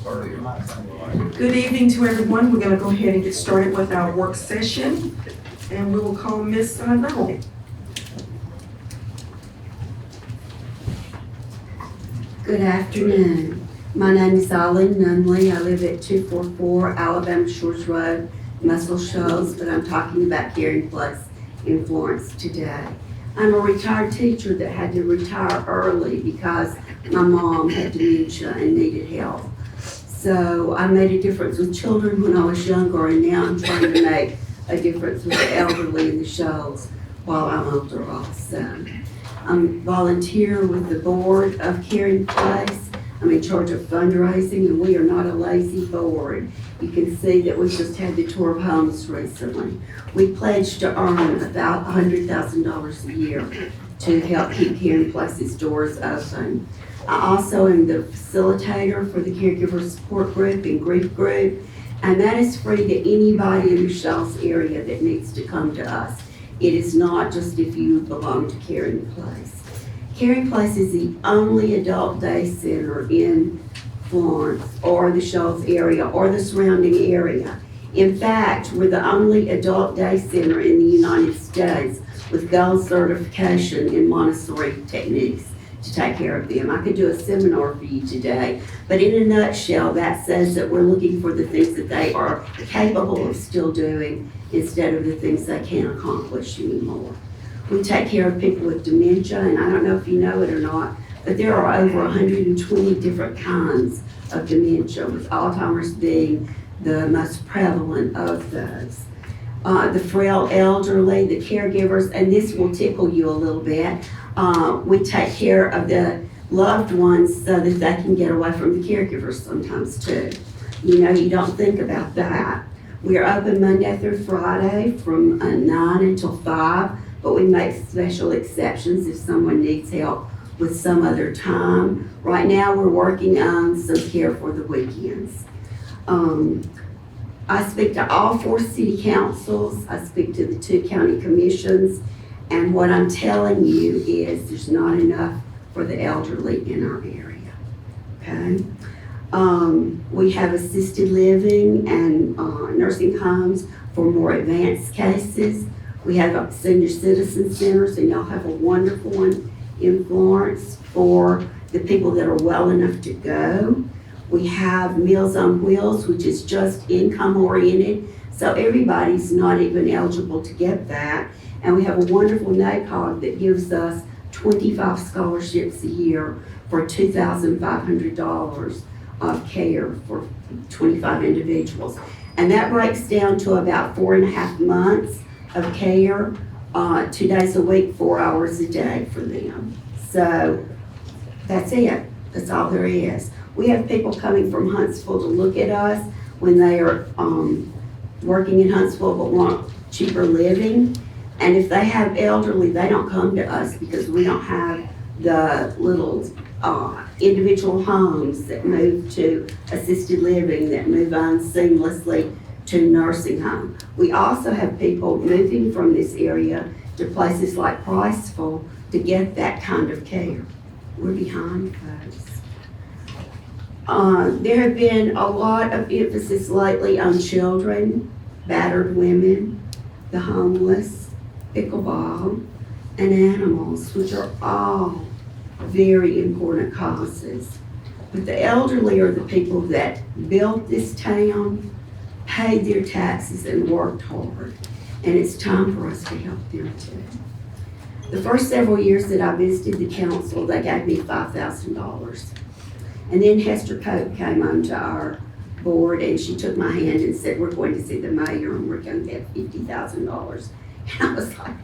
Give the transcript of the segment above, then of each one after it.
Good evening to everyone. We're going to go ahead and get started with our work session, and we will call Ms. Nunley. Good afternoon. My name is Eileen Nunley. I live at 244 Alabama Shores Road, Muscle Shoals, but I'm talking about Caring Place in Florence today. I'm a retired teacher that had to retire early because my mom had dementia and needed help. So I made a difference with children when I was younger, and now I'm trying to make a difference with the elderly in the Shoals while I'm older also. I'm volunteer with the board of Caring Place. I'm in charge of fundraising, and we are not a lazy board. You can see that we just had the tour of homes recently. We pledged to earn about $100,000 a year to help keep Caring Place's doors open. I also am the facilitator for the Caregiver Support Group and Grief Group, and that is free to anybody in the Shoals area that needs to come to us. It is not just if you belong to Caring Place. Caring Place is the only adult day center in Florence or the Shoals area or the surrounding area. In fact, we're the only adult day center in the United States with gold certification in Montessori techniques to take care of them. I could do a seminar for you today, but in a nutshell, that says that we're looking for the things that they are capable of still doing instead of the things they can't accomplish anymore. We take care of people with dementia, and I don't know if you know it or not, but there are over 120 different kinds of dementia, with Alzheimer's being the most prevalent of those. The frail elderly, the caregivers, and this will tickle you a little bit. We take care of the loved ones so that they can get away from the caregivers sometimes too. You know, you don't think about that. We are open Monday through Friday from 9 until 5, but we make special exceptions if someone needs help with some other time. Right now, we're working on some care for the weekends. I speak to all 4 city councils. I speak to the 2 county commissions. And what I'm telling you is there's not enough for the elderly in our area, okay? We have assisted living and nursing homes for more advanced cases. We have senior citizen centers, and y'all have a wonderful one in Florence for the people that are well enough to go. We have Meals on Wheels, which is just income oriented, so everybody's not even eligible to get that. And we have a wonderful NACOG that gives us 25 scholarships a year for $2,500 of care for 25 individuals. And that breaks down to about 4.5 months of care, 2 days a week, 4 hours a day for them. So that's it. That's all there is. We have people coming from Huntsville to look at us when they are working in Huntsville but want cheaper living. And if they have elderly, they don't come to us because we don't have the little individual homes that move to assisted living, that move on seamlessly to nursing home. We also have people moving from this area to places like Priceville to get that kind of care. We're behind folks. There have been a lot of emphasis lately on children, battered women, the homeless, pickleball, and animals, which are all very important causes. But the elderly are the people that built this town, paid their taxes, and worked hard. And it's time for us to help them too. The first several years that I visited the council, they gave me $5,000. And then Hester Cope came onto our board, and she took my hand and said, we're going to see the mayor and we're going to get $50,000. And I was like,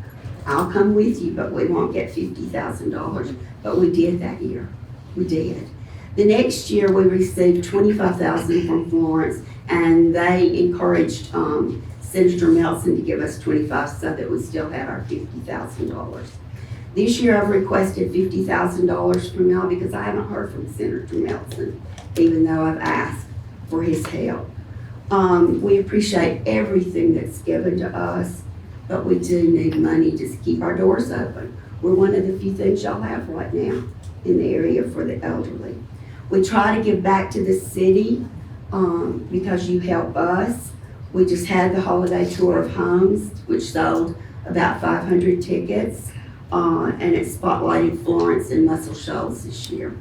I'll come with you, but we won't get $50,000. But we did that year. We did. The next year, we received $25,000 from Florence, and they encouraged Senator Melson to give us $25,000 so that we still had our $50,000. This year, I've requested $50,000 from y'all because I haven't heard from Senator Melson, even though I've asked for his help. We appreciate everything that's given to us, but we do need money to keep our doors open. We're one of the few things y'all have right now in the area for the elderly. We try to give back to the city, because you help us. We just had the holiday tour of homes, which sold about 500 tickets, and it spotlighted Florence and Muscle Shoals this year.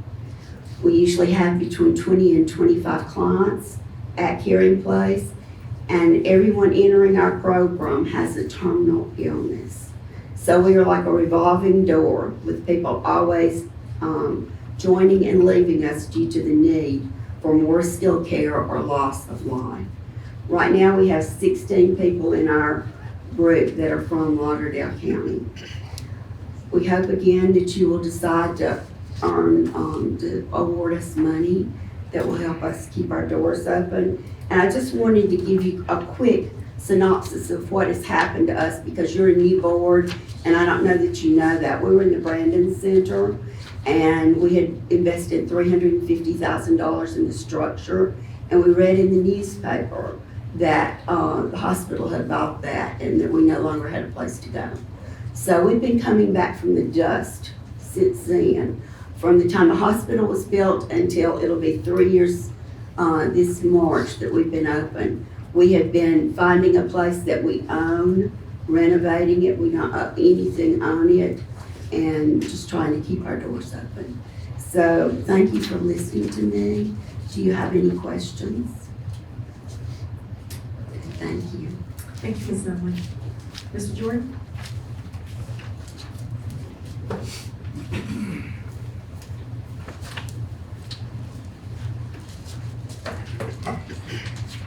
We usually have between 20 and 25 clients at Caring Place, and everyone entering our program has a terminal illness. So we are like a revolving door with people always joining and leaving us due to the need for more skilled care or loss of life. Right now, we have 16 people in our group that are from Lauderdale County. We hope again that you will decide to to award us money that will help us keep our doors open. And I just wanted to give you a quick synopsis of what has happened to us, because you're a new board, and I don't know that you know that. We were in the Brandon Center, and we had invested $350,000 in the structure, and we read in the newspaper that the hospital had bought that and that we no longer had a place to go. So we've been coming back from the dust since then. From the time the hospital was built until it'll be 3 years this March that we've been open. We have been finding a place that we own, renovating it, we don't owe anything on it, and just trying to keep our doors open. So thank you for listening to me. Do you have any questions? Thank you. Thank you, Ms. Nunley. Mr. Jordan?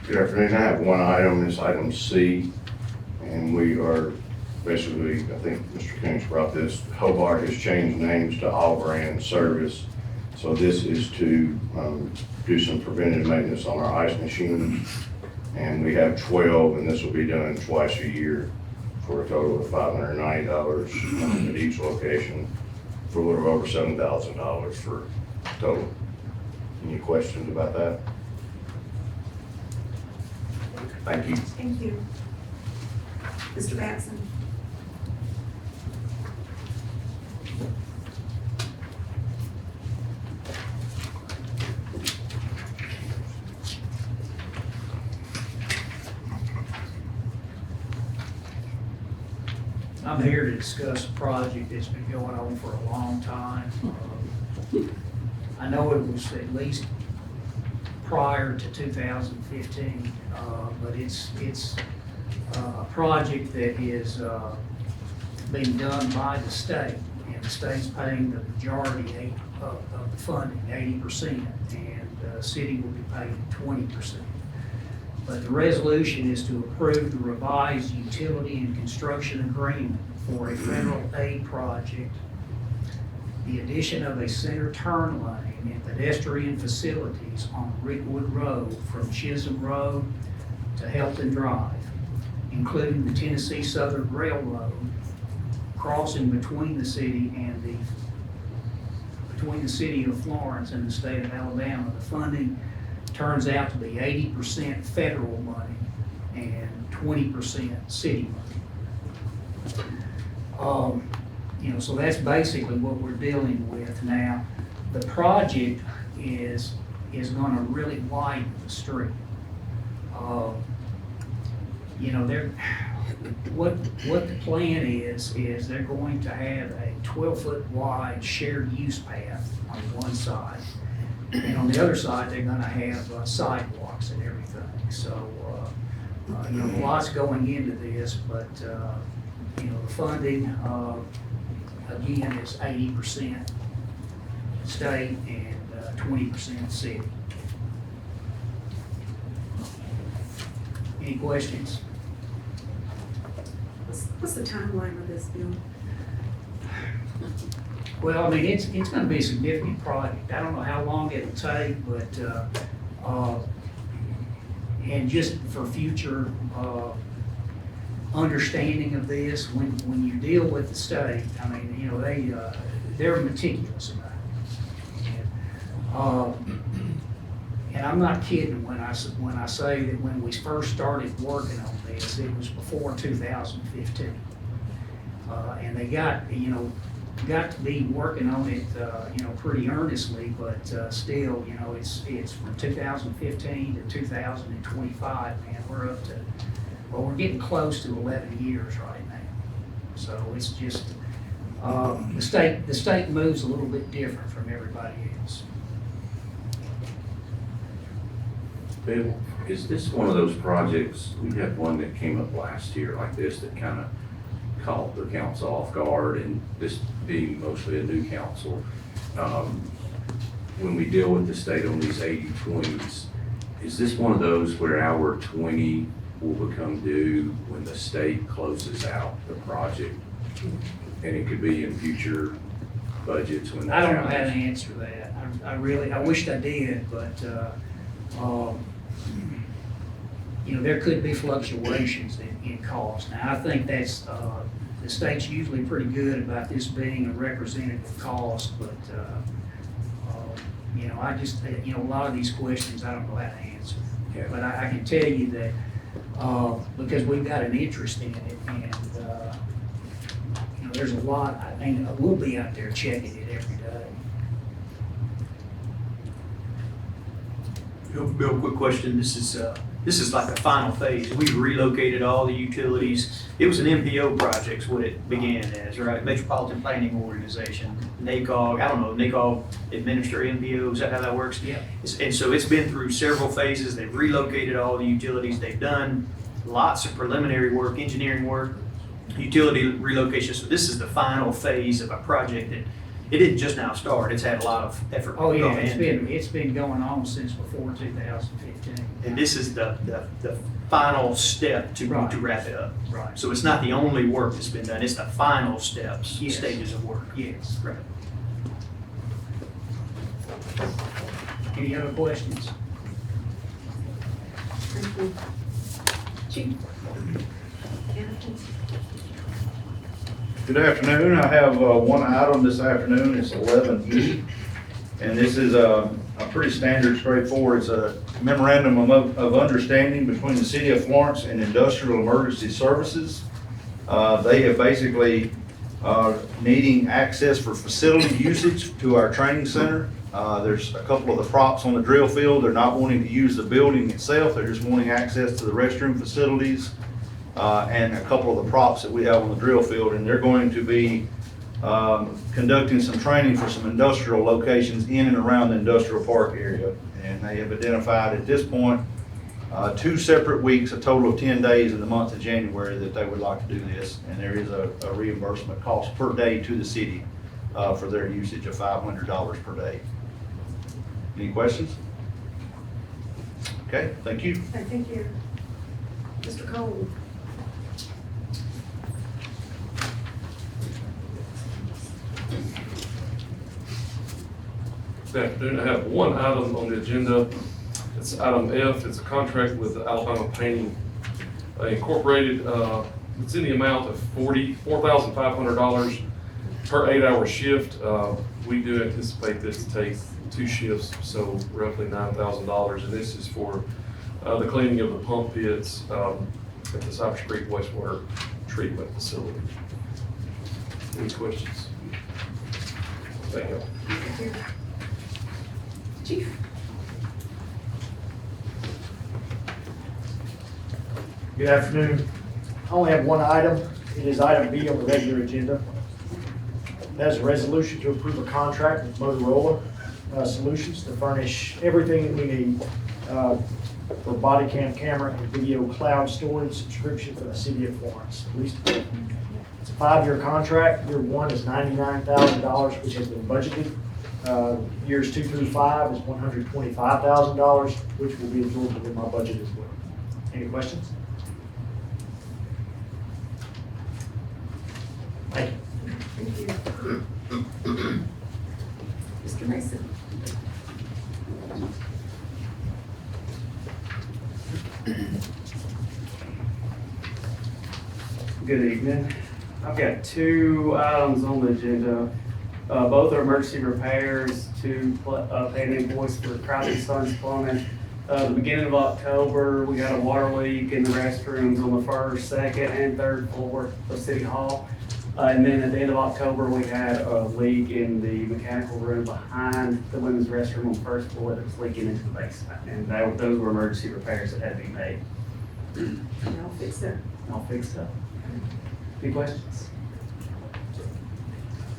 Good afternoon. I have one item, it's item C, and we are basically, I think Mr. Coons brought this, Hobart has changed names to All Brand Service. So this is to do some preventative maintenance on our ice machine. And we have 12, and this will be done twice a year for a total of $590 at each location, for a little over $7,000 for total. Any questions about that? Thank you. Thank you. Mr. Batson? I'm here to discuss a project that's been going on for a long time. I know it was at least prior to 2015, but it's a project that is being done by the state, and the state's paying the majority of the funding, 80%, and the city will be paying 20%. But the resolution is to approve the revised utility and construction agreement for a federal aid project, the addition of a center turn lane and pedestrian facilities on Rickwood Road from Chisholm Road to Helton Drive, including the Tennessee Southern Railroad crossing between the city of Florence and the state of Alabama. The funding turns out to be 80% federal money and 20% city money. So that's basically what we're dealing with now. The project is going to really widen the street. What the plan is they're going to have a 12-foot wide shared use path on one side. And on the other side, they're gonna have sidewalks and everything. So, lots going into this, but, the funding, again, is 80% state and 20% city. Any questions? What's the timeline of this bill? Well, I mean, it's gonna be a significant project. I don't know how long it'll take, but, and just for future, understanding of this, when you deal with the state, I mean, they're meticulous about it. And I'm not kidding when I say that when we first started working on this, it was before 2015. And they got, we've got to be working on it, pretty earnestly, but, still, it's from 2015 to 2025, man, we're getting close to 11 years right now. So it's just, the state moves a little bit different from everybody else. Bill, is this one of those projects, we had one that came up last year like this that kind of caught the council off guard, and this being mostly a new council, when we deal with the state on these 80/20s, is this one of those where our 20 will become due when the state closes out the project? And it could be in future budgets when I that don't know how to happens? answer that. I wished I did, but, there could be fluctuations in cost. Now, I think that's, the state's usually pretty good about this being a representative cost, but, I just, a lot of these questions I don't know how to answer. Yeah. But I can tell you that, because we've got an interest in it, and, there's a lot, we'll be out there checking it every day. Bill, quick question. This is like the final phase. We've relocated all the utilities. It was an MPO project, is what it began as, right? Metropolitan Planning Organization, NACOG. I don't know, NACOG administer MPO. Is that how that works? Yeah. And so it's been through several phases. They've relocated all the utilities. They've done lots of preliminary work, engineering work, utility relocation. So this is the final phase of a project that it didn't just now start. It's had a lot of effort. Oh, yeah, gone into. it's been going on since before 2015. And this is the final step to Right. wrap it up. Right. So it's not the only work that's been done, it's the final steps, Yes. stages of work. Yes. Right. Any other questions? Thank you. Chief? Good afternoon. I have one item this afternoon. It's 11E. And this is a pretty standard, straightforward. It's a memorandum of understanding between the City of Florence and Industrial Emergency Services. They have basically needing access for facility usage to our training center. There's a couple of the props on the drill field. They're not wanting to use the building itself. They're just wanting access to the restroom facilities and a couple of the props that we have on the drill field. And they're going to be conducting some training for some industrial locations in and around the industrial park area. And they have identified at this point 2 separate weeks, a total of 10 days in the month of January that they would like to do this. And there is a reimbursement cost per day to the city for their usage of $500 per day. Any questions? Okay, thank you. Thank you. Mr. Cole? Good afternoon. I have one item on the agenda. It's item F. It's a contract with Alabama Painting Incorporated. It's in the amount of $4,500 per 8-hour shift. We do anticipate this to take 2 shifts, so roughly $9,000. And this is for the cleaning of the pump pits at the Cypress Creek wastewater treatment facility. Any questions? Thank you. Thank you. Chief? Good afternoon. I only have one item. It is item B on the regular agenda. That is a resolution to approve a contract with Motorola Solutions to furnish everything that we need for body cam camera and video cloud storage subscription for the city of Florence Police Department. It's a 5-year contract. Year 1 is $99,000, which has been budgeted. Years 2 through 5 is $125,000, which will be absorbed within my budget as well. Any questions? Thank you. Thank you. Mr. Mason? Good evening. I've got 2 items on the agenda. Both are emergency repairs to pay an invoice for Crowley Sons Plumbing. The beginning of October, we got a water leak in the restrooms on the 1st, 2nd, and 3rd floor of City Hall. And then at the end of October, we had a leak in the mechanical room behind the women's restroom on the first floor that was leaking into the basement. And those were emergency repairs that had to be made. I'll fix that. All fixed up. Any questions?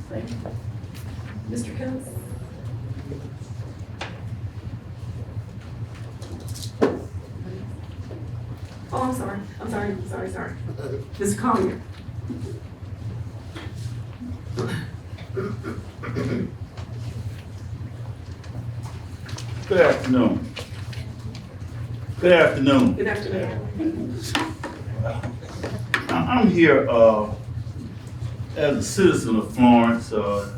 Thank you. Mr. Combs? Oh, I'm sorry. Ms. Collier? Good afternoon. Good afternoon. Good afternoon. I'm here as a citizen of Florence. That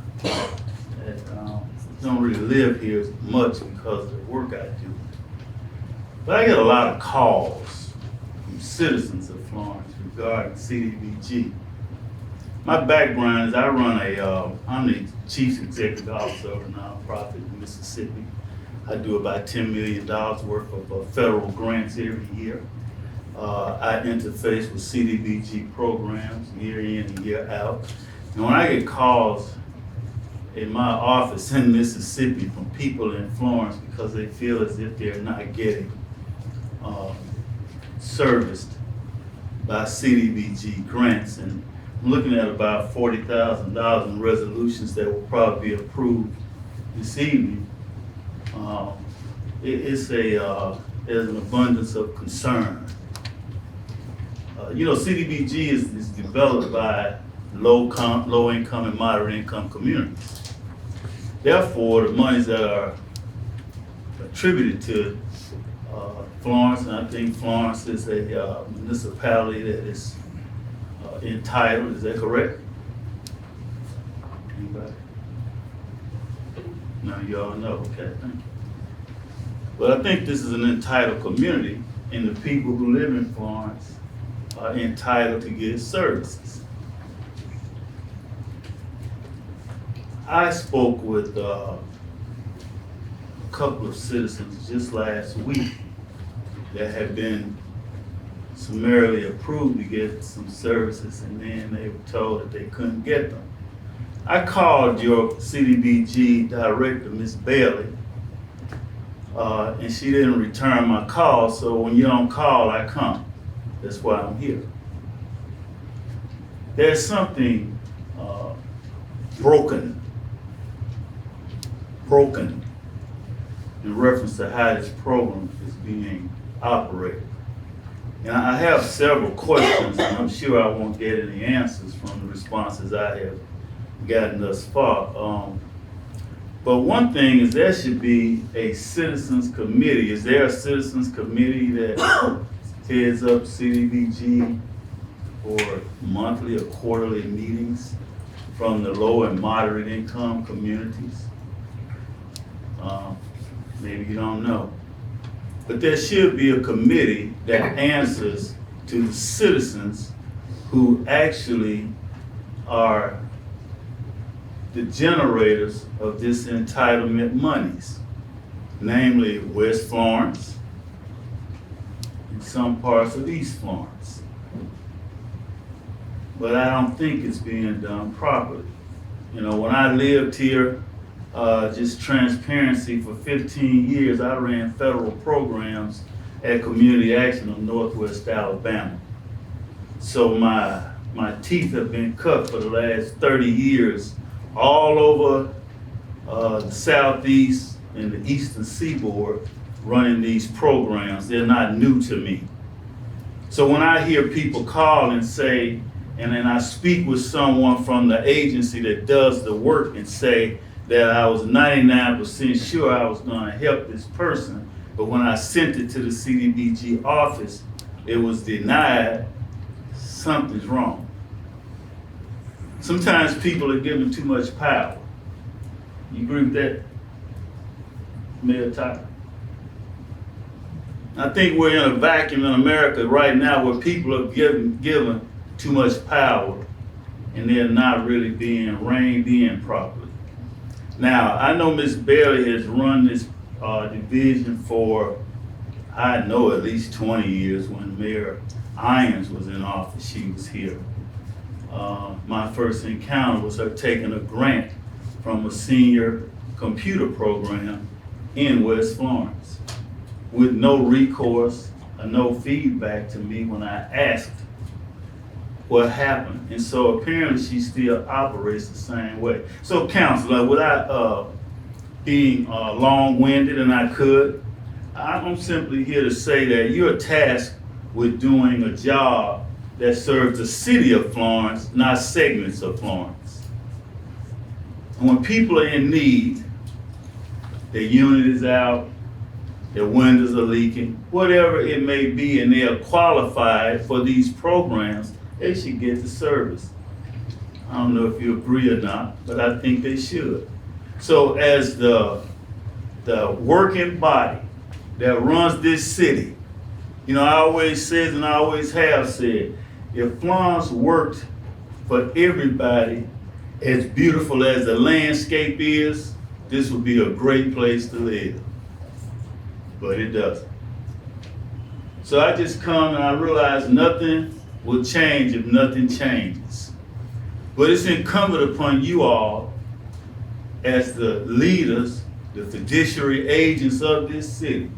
don't really live here much because of the work I do. But I get a lot of calls from citizens of Florence regarding CDBG. My background is I'm the chief executive officer of a nonprofit in Mississippi. I do about $10 million worth of federal grants every year. I interface with CDBG programs year in and year out. And when I get calls in my office in Mississippi from people in Florence because they feel as if they're not getting serviced by CDBG grants, and I'm looking at about $40,000 in resolutions that will probably be approved this evening. There's an abundance of concern. CDBG is developed by low income and moderate income communities. Therefore, the monies that are attributed to Florence, and I think Florence is a municipality that is entitled, is that correct? Anybody? No, you all know, okay, thank you. But I think this is an entitled community, and the people who live in Florence are entitled to get services. I spoke with a couple of citizens just last week that had been summarily approved to get some services, and then they were told that they couldn't get them. I called your CDBG director, Ms. Bailey, and she didn't return my call, so when you don't call, I come. That's why I'm here. There's something broken in reference to how this program is being operated. And I have several questions, and I'm sure I won't get any answers from the responses I have gotten thus far. But one thing is there should be a citizens committee. Is there a citizens committee that heads up CDBG for monthly or quarterly meetings from the low and moderate income communities? Maybe you don't know. But there should be a committee that answers to the citizens who actually are the generators of this entitlement monies, namely West Florence and some parts of East Florence. But I don't think it's being done properly. When I lived here, just transparency, for 15 years, I ran federal programs at Community Action of Northwest Alabama. So my teeth have been cut for the last 30 years all over the Southeast and the Eastern Seaboard running these programs. They're not new to me. So when I hear people call and say, and then I speak with someone from the agency that does the work and say that I was 99% sure I was gonna help this person, but when I sent it to the CDBG office, it was denied, something's wrong. Sometimes people are given too much power. You agree with that, Mayor Tyler? I think we're in a vacuum in America right now where people are given too much power and they're not really being reined in properly. Now, I know Ms. Bailey has run this division for, I know, at least 20 years. When Mayor Irons was in office, she was here. my first encounter was her taking a grant from a senior computer program in West Florence with no recourse or no feedback to me when I asked what happened. And so apparently she still operates the same way. So counselor, without being long-winded, and I'm simply here to say that you're tasked with doing a job that serves the city of Florence, not segments of Florence. And when people are in need, their unit is out, their windows are leaking, whatever it may be, and they are qualified for these programs, they should get the service. I don't know if you agree or not, but I think they should. So as the working body that runs this city, you know, I always said and I always have said, if Florence worked for everybody, as beautiful as the landscape is, this would be a great place to live. But it doesn't. So I just come and I realize nothing will change if nothing changes. But it's incumbent upon you all as the leaders, the fiduciary agents of this city,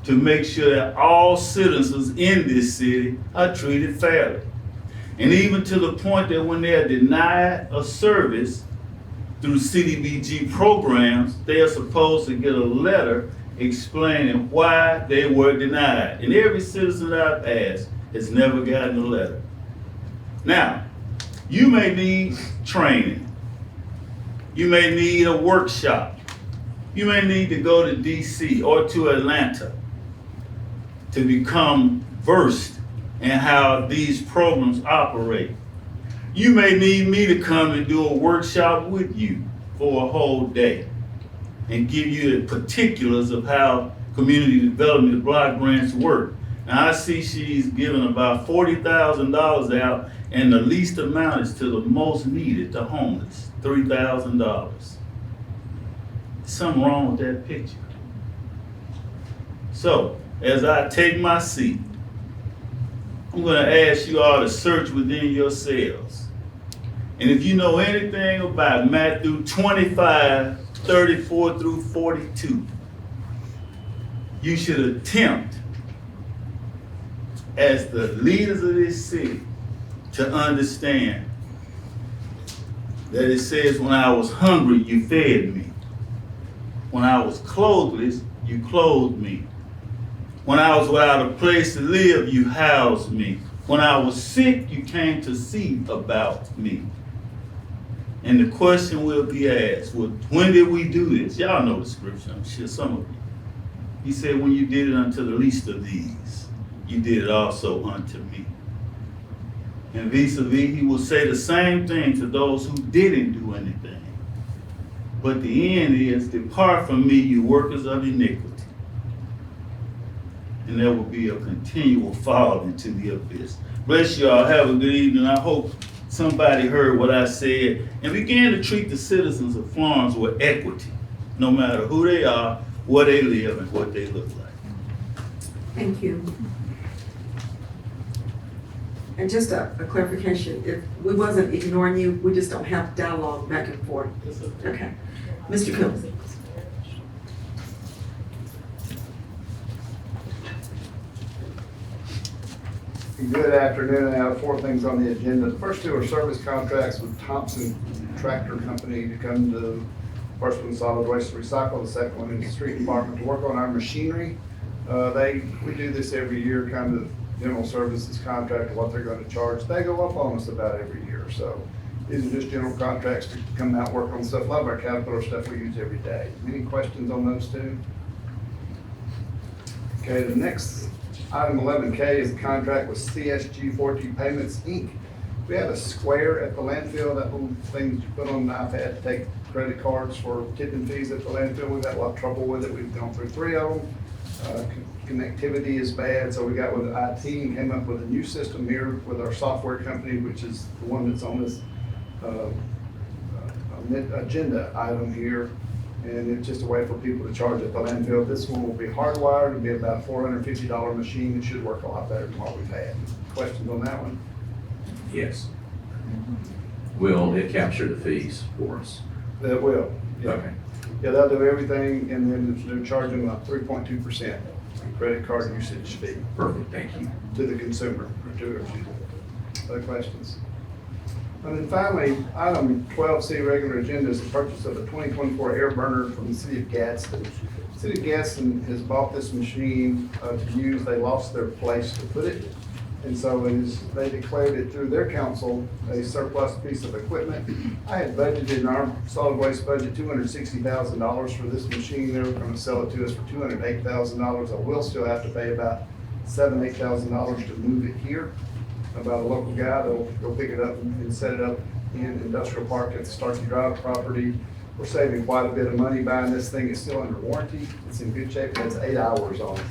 to make sure that all citizens in this city are treated fairly. And even to the point that when they are denied a service through CDBG programs, they are supposed to get a letter explaining why they were denied. And every citizen that I've asked has never gotten a letter. Now, you may need training. You may need a workshop. You may need to go to DC or to Atlanta to become versed in how these programs operate. You may need me to come and do a workshop with you for a whole day and give you the particulars of how community development block grants work. Now I see she's given about $40,000 out, and the least amount is to the most needed, the homeless, $3,000. There's something wrong with that picture. So, as I take my seat, I'm gonna ask you all to search within yourselves. And if you know anything about Matthew 25, 34 through 42, you should attempt, as the leaders of this city, to understand that it says, when I was hungry, you fed me. When I was clothless, you clothed me. When I was without a place to live, you housed me. When I was sick, you came to see about me. And the question will be asked, well, when did we do this? Y'all know the scripture, I'm sure some of you. He said, when you did it unto the least of these, you did it also unto me. And vis-a-vis, he will say the same thing to those who didn't do anything. But the end is, depart from me, you workers of iniquity. And there will be a continual fall into the abyss. Bless you all. Have a good evening. I hope somebody heard what I said and began to treat the citizens of Florence with equity, no matter who they are, where they live, and what they look like. Thank you. And just a clarification, if we wasn't ignoring you, we just don't have dialogue back and forth. Okay. Mr. Phillips. Good afternoon. I have 4 things on the agenda. The first 2 are service contracts with Thompson Tractor Company to come to, first one solid waste and recycle, the second one in the street department to work on our machinery. We do this every year, kind of general services contract, what they're going to charge. They go up on us about every year. So these are just general contracts to come out and work on stuff. A lot of our capital stuff we use every day. Any questions on those 2? Okay, the next item 11K is a contract with CSG 4G Payments, Inc. We have a square at the landfill, that little thing that you put on the iPad to take credit cards for tipping fees at the landfill. We've had a lot of trouble with it. We've gone through 3 of them. Connectivity is bad, so we got with IT and came up with a new system here with our software company, which is the one that's on this agenda item here. And it's just a way for people to charge at the landfill. This one will be hardwired. It'll be about $450 machine. It should work a lot better than what we've had. Questions on that one? Yes. Will it capture the fees for us? That will, yeah. Okay. Yeah, they'll do everything, and then they're charging about 3.2% credit card usage fee Perfect, thank you. to the consumer, or to, other questions? And then finally, item 12C, regular agenda, is the purchase of a 2024 air burner from the city of Gadsden. The City of Gadsden has bought this machine to use. They lost their place to put it. And so they declared it through their council a surplus piece of equipment. I had budgeted in our solid waste budget $260,000 for this machine. They were gonna sell it to us for $208,000. I will still have to pay about $7,000, $8,000 to move it here. About a local guy that'll go pick it up and set it up in Industrial Park at the Starkey Drive property. We're saving quite a bit of money buying this thing. It's still under warranty. It's in good shape, and it's 8 hours on it.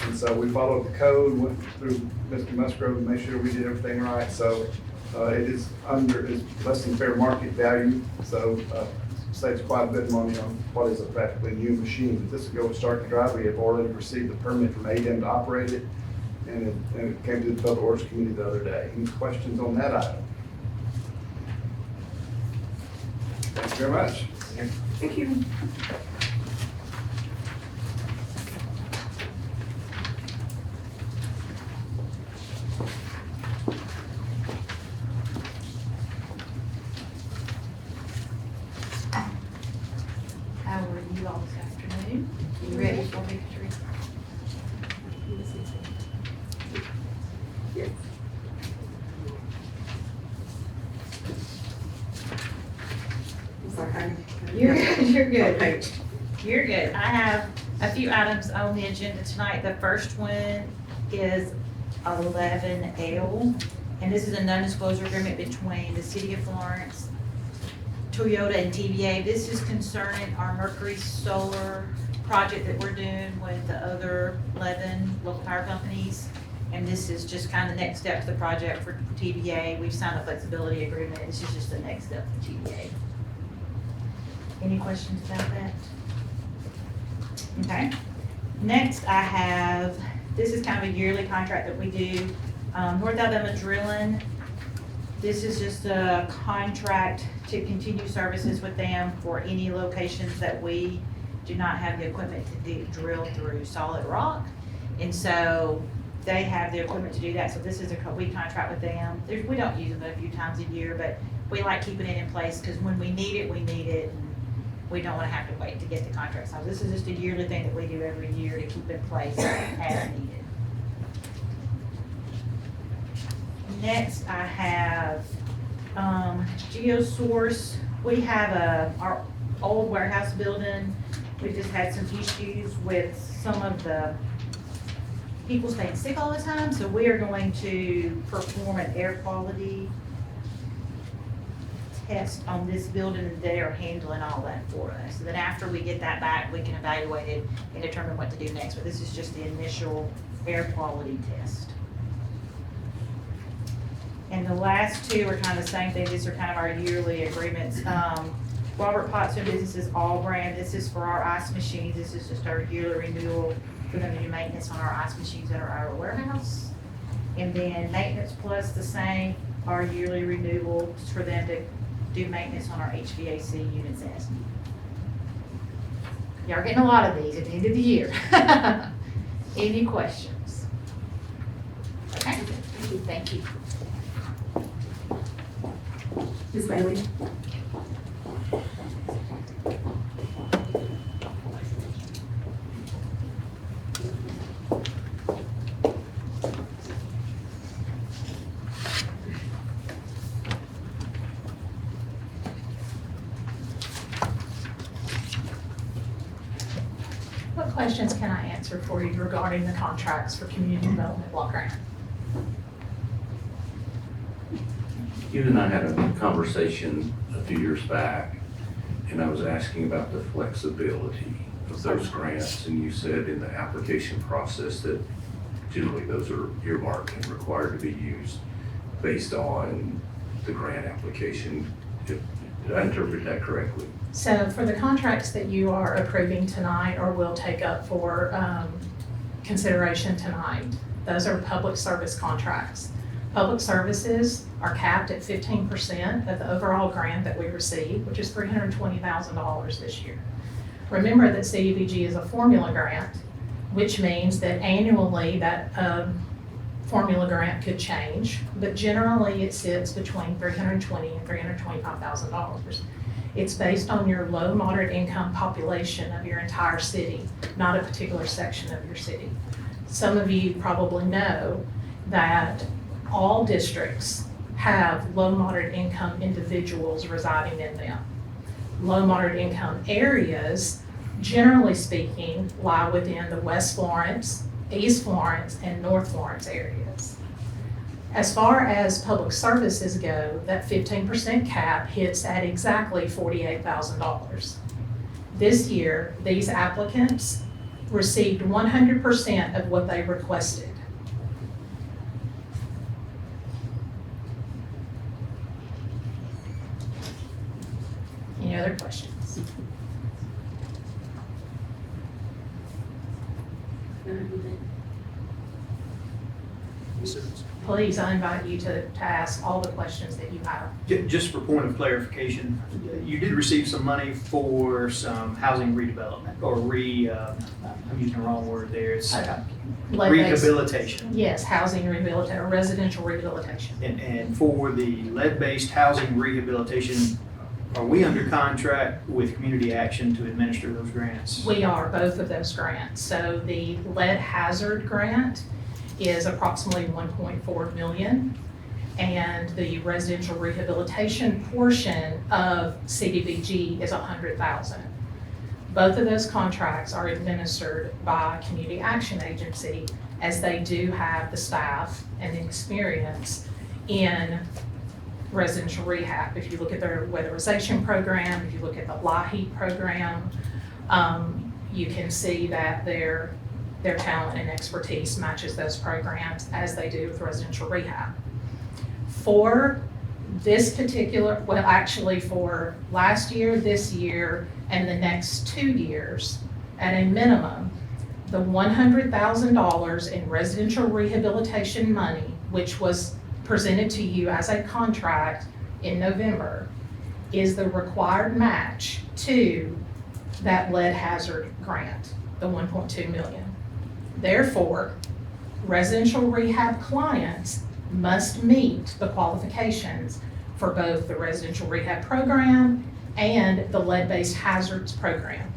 And so we followed the code, went through Mr. Musgrove to make sure we did everything right. So it is less than fair market value. So saves quite a bit of money on what is a practically new machine. But this will go with Starkey Drive. We have already received the permit from ADEM to operate it. And it came to the Public Works Committee the other day. Any questions on that item? Thank you very much. Thank you. How are you all this afternoon? You ready for victory? Yes. It's like You're good, you're good. Okay. You're good. I have a few items on the agenda tonight. The first one is 11L, and this is a non-disclosure agreement between the City of Florence, Toyota, and TVA. This is concerning our Mercury Solar project that we're doing with the other 11 local power companies. And this is just kind of the next step to the project for TVA. We've signed a flexibility agreement. This is just the next step for TVA. Any questions about that? Okay. Next, I have, this is kind of a yearly contract that we do. North Alabama Drilling. This is just a contract to continue services with them for any locations that we do not have the equipment to drill through solid rock. And so they have the equipment to do that. So this is a week contract with them. We don't use them a few times a year, but we like keeping it in place because when we need it, we need it. And we don't want to have to wait to get the contract signed. This is just a yearly thing that we do every year to keep in place as needed. Next, I have GeoSource. We have our old warehouse building. We just had some issues with some of the people staying sick all the time. So we are going to perform an air quality test on this building, and they are handling all that for us. So then after we get that back, we can evaluate it and determine what to do next. But this is just the initial air quality test. And the last two are kind of the same thing. These are kind of our yearly agreements. Robert Potts and Businesses All Brand. This is for our ice machines. This is just our yearly renewal. We're going to do maintenance on our ice machines that are at our warehouse. And then Maintenance Plus, the same, our yearly renewal for them to do maintenance on our HVAC units as needed. Y'all are getting a lot of these at the end of the year. Any questions? Okay, thank you. Ms. Bailey? What questions can I answer for you regarding the contracts for community development block grant? You and I had a conversation a few years back, and I was asking about the flexibility of those grants, and you said in the application process that generally those are earmarked and required to be used based on the grant application. Did I interpret that correctly? So for the contracts that you are approving tonight or will take up for consideration tonight, those are public service contracts. Public services are capped at 15% of the overall grant that we receive, which is $320,000 this year. Remember that CDBG is a formula grant, which means that annually that formula grant could change, but generally it sits between $320,000 and $325,000. It's based on your low, moderate income population of your entire city, not a particular section of your city. Some of you probably know that all districts have low, moderate income individuals residing in them. Low, moderate income areas, generally speaking, lie within the West Florence, East Florence, and North Florence areas. As far as public services go, that 15% cap hits at exactly $48,000. This year, these applicants received 100% of what they requested. Any other questions? Please, I invite you to ask all the questions that you have. Just for point of clarification, you did receive some money for some housing redevelopment, or I'm using the wrong word there, it's Lead-based- rehabilitation. Yes, housing rehabilitation, or residential rehabilitation. And for the lead-based housing rehabilitation, are we under contract with Community Action to administer those grants? We are, both of those grants. So the lead hazard grant is approximately 1.4 million, and the residential rehabilitation portion of CDBG is 100,000. Both of those contracts are administered by Community Action Agency, as they do have the staff and experience in residential rehab. If you look at their weatherization program, if you look at the LIHEAP program, you can see that their talent and expertise matches those programs as they do with residential rehab. For this particular, well, actually for last year, this year, and the next 2 years, at a minimum, the $100,000 in residential rehabilitation money, which was presented to you as a contract in November, is the required match to that lead hazard grant, the 1.2 million. Therefore, residential rehab clients must meet the qualifications for both the residential rehab program and the lead-based hazards program.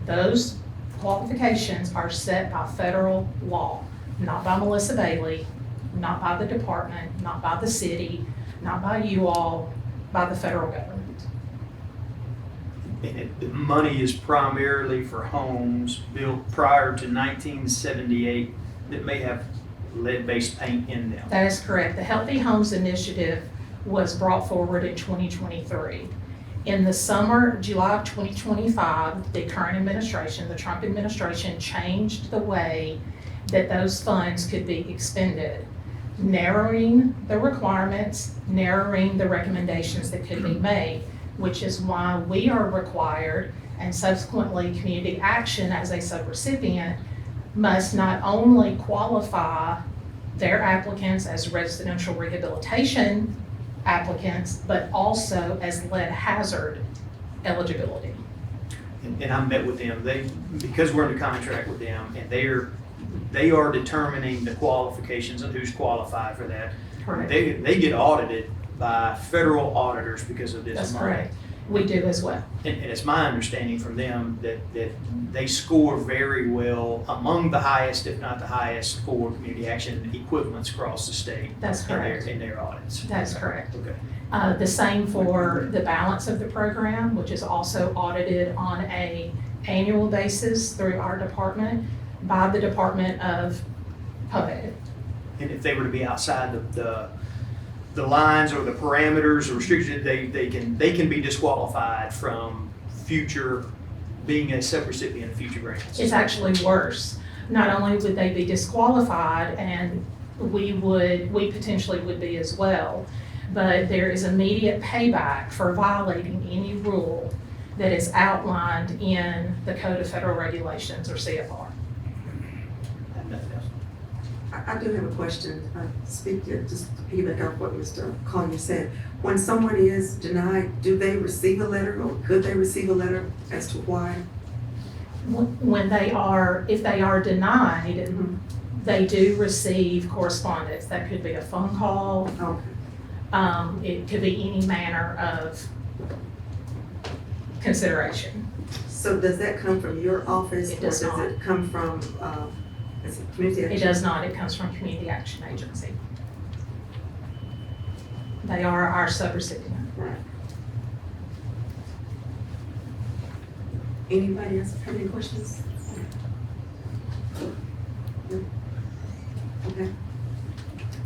Those qualifications are set by federal law, not by Melissa Bailey, not by the department, not by the city, not by you all, by the federal government. And the money is primarily for homes built prior to 1978 that may have lead-based paint in them. That is correct. The Healthy Homes Initiative was brought forward in 2023. In the summer, July of 2025, the current administration, the Trump administration, changed the way that those funds could be expended, narrowing the requirements, narrowing the recommendations that could be made, which is why we are required, and subsequently Community Action as a subrecipient must not only qualify their applicants as residential rehabilitation applicants, but also as lead hazard eligibility. And I met with them, because we're under contract with them, and they are determining the qualifications and who's qualified for that. Correct. They get audited by federal auditors because of this That's money. correct. We do as well. And it's my understanding from them that they score very well, among the highest, if not the highest, for community action equivalents across the state. That's correct. In their audits. That's correct. Okay. The same for the balance of the program, which is also audited on an annual basis through our department by the Department of Public. And if they were to be outside the lines or the parameters or restrictions, they can be disqualified from future, being a subrecipient of future grants. It's actually worse. Not only would they be disqualified, and we potentially would be as well, but there is immediate payback for violating any rule that is outlined in the Code of Federal Regulations, or CFR. And nothing else. I do have a question. Just to piggyback off what Mr. Collier said. When someone is denied, do they receive a letter or could they receive a letter as to why? When they are, if they are denied, Mhm. they do receive correspondence. That could be a phone call. Okay. It could be any manner of consideration. So does that come from your office? It does or not. does it come from, is it community It action? does not. It comes from Community Action Agency. They are our subrecipient. Right. Anybody else have any questions? No? Okay.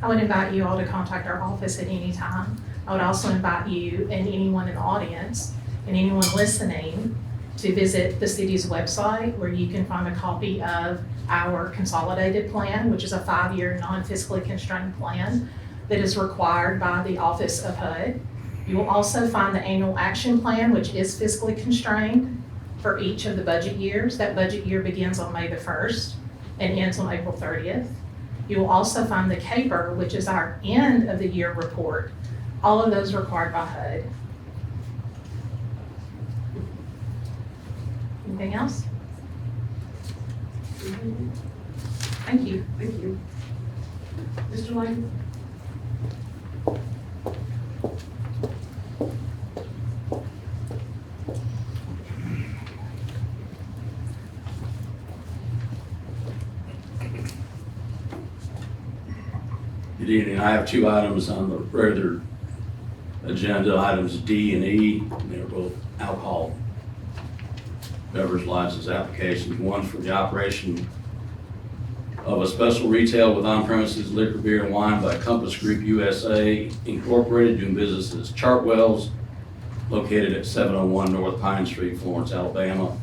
I would invite you all to contact our office at any time. I would also invite you and anyone in the audience and anyone listening to visit the city's website where you can find a copy of our consolidated plan, which is a 5-year non-fiscally constrained plan that is required by the Office of HUD. You will also find the annual action plan, which is fiscally constrained for each of the budget years. That budget year begins on May the 1st and ends on April 30th. You will also find the CAPER, which is our end of the year report. All of those required by HUD. Anything else? Thank you. Thank you. Mr. Lane? Good evening. I have 2 items on the regular agenda, items D and E. They're both alcohol beverage license applications. One for the operation of a special retail with on-premises liquor, beer, and wine by Compass Group USA Incorporated, doing business as Chartwells, located at 701 North Pine Street, Florence, Alabama,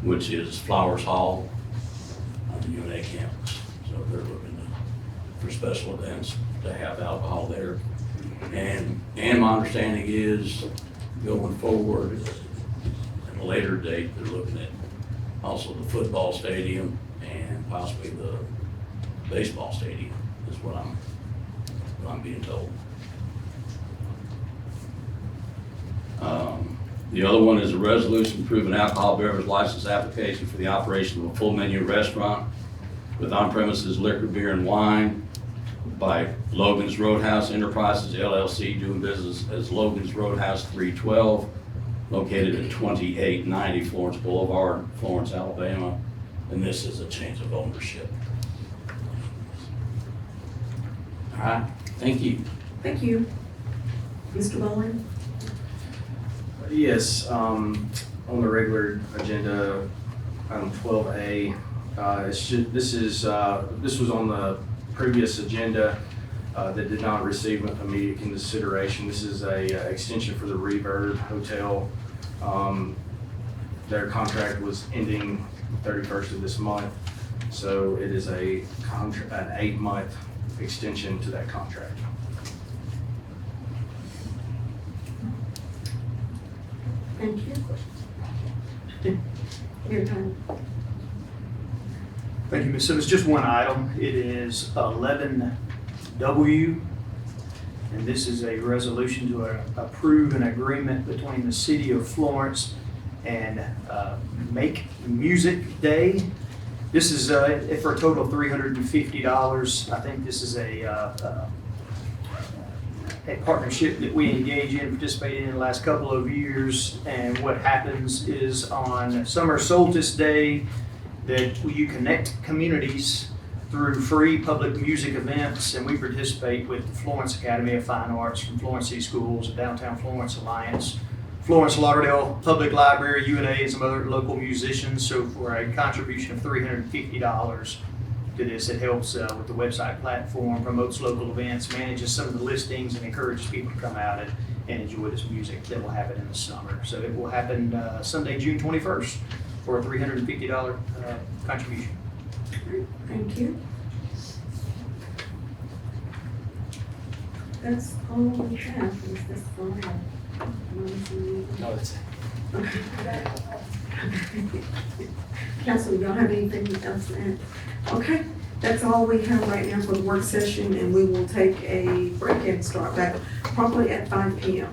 which is Flowers Hall on the UNA campus. So they're looking for special events to have alcohol there. And my understanding is going forward at a later date, they're looking at also the football stadium and possibly the baseball stadium is what I'm being told. The other one is a resolution approving alcohol beverage license application for the operation of a full menu restaurant with on-premises liquor, beer, and wine by Logan's Roadhouse Enterprises LLC, doing business as Logan's Roadhouse 312, located at 2890 Florence Boulevard, Florence, Alabama. And this is a change of ownership. All right, thank you. Thank you. Mr. Bowen? Yes, on the regular agenda, item 12A, this was on the previous agenda that did not receive immediate consideration. This is a extension for the Rebird Hotel. Their contract was ending 31st of this month, so it is an 8-month extension to that contract. Thank you. Your time. Thank you, Ms. Simmons. Just one item. It is 11W, and this is a resolution to approve an agreement between the City of Florence and Make Music Day. This is for a total of $350. I think this is a partnership that we engage in, participate in the last couple of years. And what happens is on Summer Solstice Day, that you connect communities through free public music events, and we participate with the Florence Academy of Fine Arts from Florence City Schools, the Downtown Florence Alliance, Florence Lauderdale Public Library, UNA, and some other local musicians. So for a contribution of $350 to this, it helps with the website platform, promotes local events, manages some of the listings, and encourages people to come out and enjoy this music that will happen in the summer. So it will happen Sunday, June 21st for a $350 contribution. Thank you. That's all we have. Is this all I have? No, that's it. Okay. Council, you don't have anything else to add? Okay, That's all we have right now for the work session, and we will take a break and start back probably at 5 p.m.